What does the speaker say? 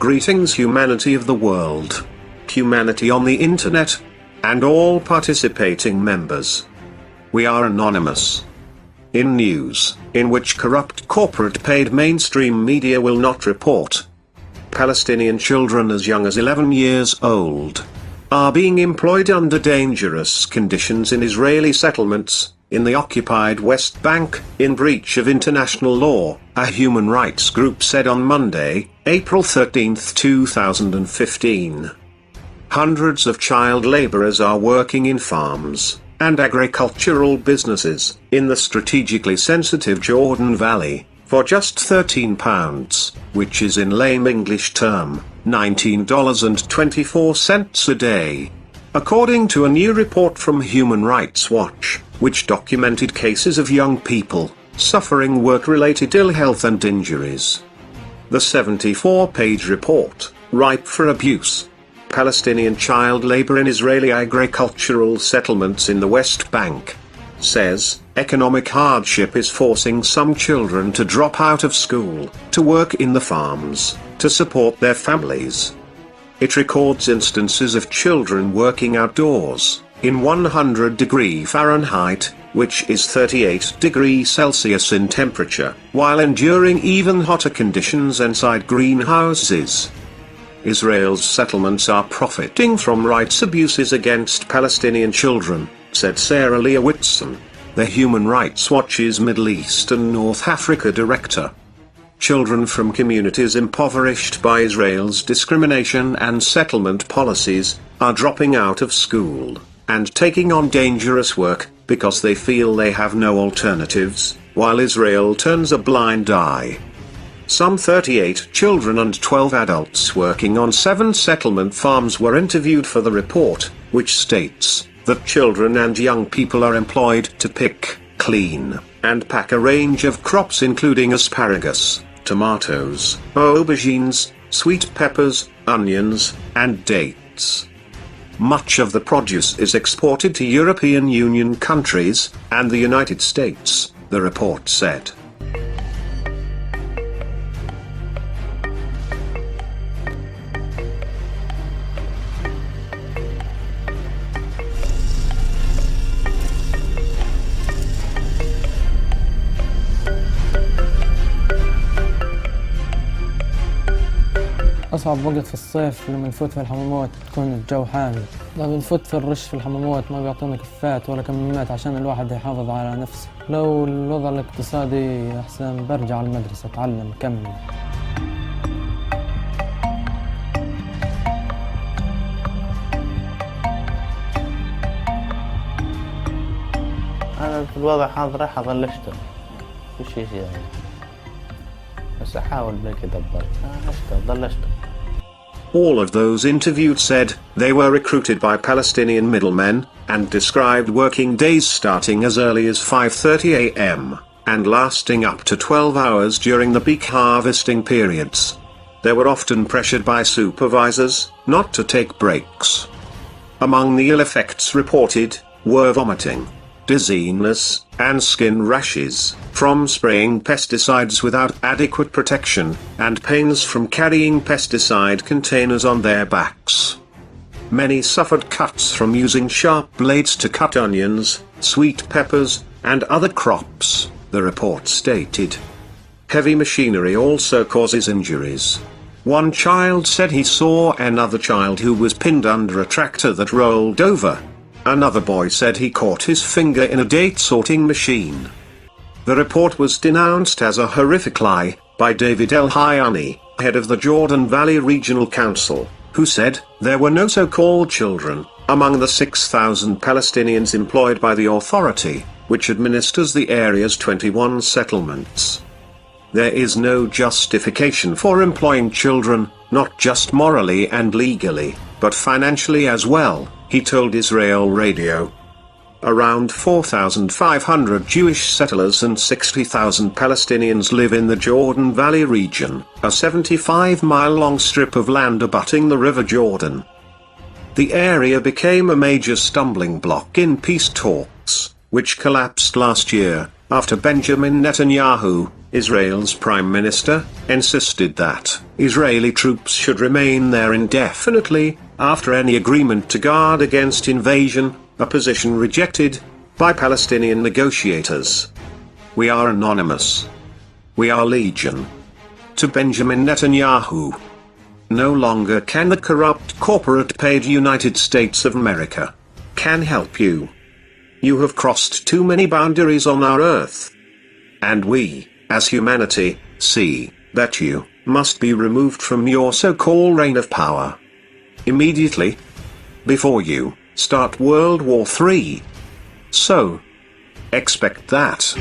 Greetings humanity of the world, humanity on the internet, and all participating members. We are anonymous. In news, in which corrupt corporate paid mainstream media will not report, Palestinian children as young as 11 years old are being employed under dangerous conditions in Israeli settlements, in the occupied West Bank, in breach of international law, a human rights group said on Monday, April 13, 2015. Hundreds of child laborers are working in farms and agricultural businesses in the strategically sensitive Jordan Valley for just £13, which is in lame English term, $19.24 a day. According to a new report from Human Rights Watch, which documented cases of young people suffering work-related ill health and injuries. The 74-page report, ripe for abuse. Palestinian child labor in Israeli agricultural settlements in the West Bank, says, economic hardship is forcing some children to drop out of school, to work in the farms, to support their families. It records instances of children working outdoors, in 100-degree Fahrenheit, which is 38 degrees Celsius in temperature, while enduring even hotter conditions inside greenhouses. Israel's settlements are profiting from rights abuses against Palestinian children, said Sarah Leah Whitson, the Human Rights Watch's Middle East and North Africa director. Children from communities impoverished by Israel's discrimination and settlement policies are dropping out of school and taking on dangerous work because they feel they have no alternatives, while Israel turns a blind eye. Some 38 children and 12 adults working on 7 settlement farms were interviewed for the report, which states that children and young people are employed to pick, clean, and pack a range of crops including asparagus, tomatoes, aubergines, sweet peppers, onions, and dates. Much of the produce is exported to European Union countries and the United States, the report said. أصعب وقت في الصيف لما نفوت في الحمامات تكون الجو حامي. لما نفوت في الرش في الحمامات ما بيعطونا كفات ولا كمامات عشان الواحد يحافظ على نفسه. لو الوضع الاقتصادي أحسن برجع على المدرسة أتعلم أكمل. أنا في الوضع هذا راح أظل أشتغل. وش يعني؟ بس أحاول بلك أدبر. أشتغل أشتغل. All of those interviewed said they were recruited by Palestinian middlemen, and described working days starting as early as 5:30 a.m., and lasting up to 12 hours during the peak harvesting periods. They were often pressured by supervisors not to take breaks. Among the ill effects reported were vomiting, dizziness, and skin rashes from spraying pesticides without adequate protection, and pains from carrying pesticide containers on their backs. Many suffered cuts from using sharp blades to cut onions, sweet peppers, and other crops, the report stated. Heavy machinery also causes injuries. One child said he saw another child who was pinned under a tractor that rolled over. Another boy said he caught his finger in a date sorting machine. The report was denounced as a horrific lie by David El-Hayani, head of the Jordan Valley Regional Council, who said there were no so-called children among the 6,000 Palestinians employed by the authority, which administers the area's 21 settlements. There is no justification for employing children, not just morally and legally, but financially as well, he told Israel Radio. Around 4,500 Jewish settlers and 60,000 Palestinians live in the Jordan Valley region, a 75-mile-long strip of land abutting the River Jordan. The area became a major stumbling block in peace talks, which collapsed last year, after Benjamin Netanyahu, Israel's prime minister, insisted that Israeli troops should remain there indefinitely, after any agreement to guard against invasion, a position rejected by Palestinian negotiators. We are anonymous. We are legion. To Benjamin Netanyahu. No longer can the corrupt corporate-paid United States of America can help you. You have crossed too many boundaries on our earth. And we, as humanity, see that you must be removed from your so-called reign of power. Immediately. Before you start World War III. So, expect that.